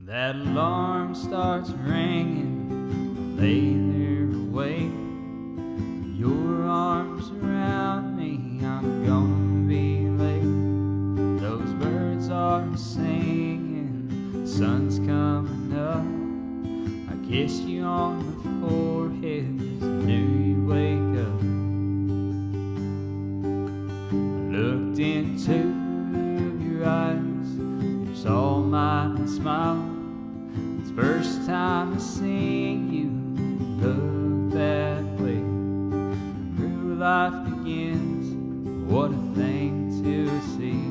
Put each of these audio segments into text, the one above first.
That alarm starts ringing, I lay there awake. Your arms around me, I'm gonna be late. Those birds are singing, the sun's coming up. I kiss you on the forehead, just knew you'd wake up. I looked into your eyes, you saw my smile. It's the first time I seen you look that way. New life begins, what a thing to see.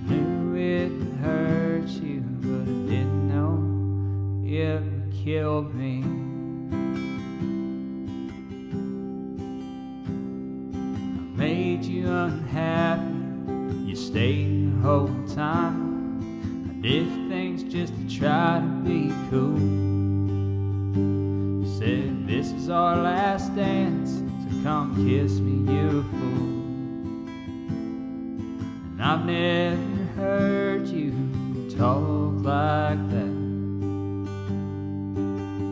I knew it would hurt you, but I didn't know it would kill me. I made you unhappy, you stayed the whole time. I did things just to try to be cool. You said this is our last dance, so come kiss me, you fool. And I've never heard you talk like that.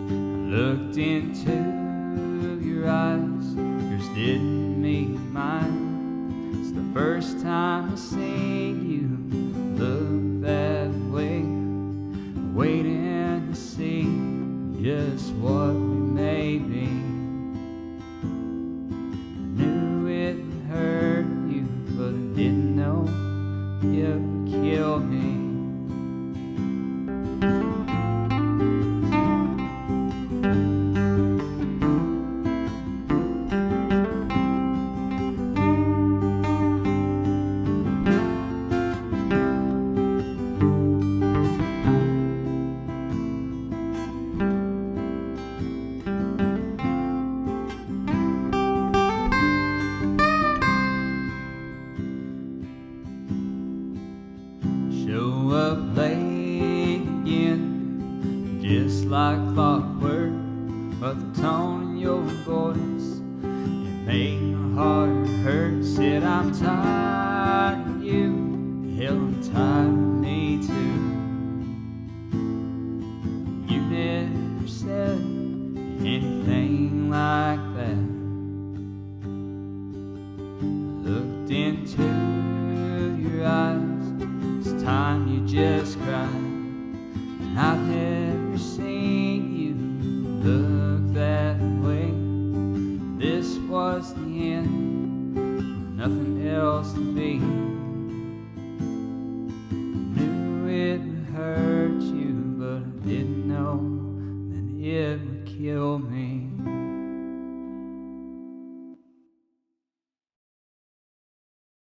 I looked into your eyes, yours didn't meet mine. It's the first time I've seen you look that way, waiting to see just what we may be. I knew it would hurt you, but I didn't know it would kill me. Show up late again, just like clockwork, but the tone in your voice, it made my heart hurt. Said I'm tired of you, hell I'm tired of me too. You never said anything like that. I looked into your eyes, this time you just cried. And I've never seen you look that way. This was the end, nothing else to be. Knew it would hurt you, but I didn't know that it would kill me.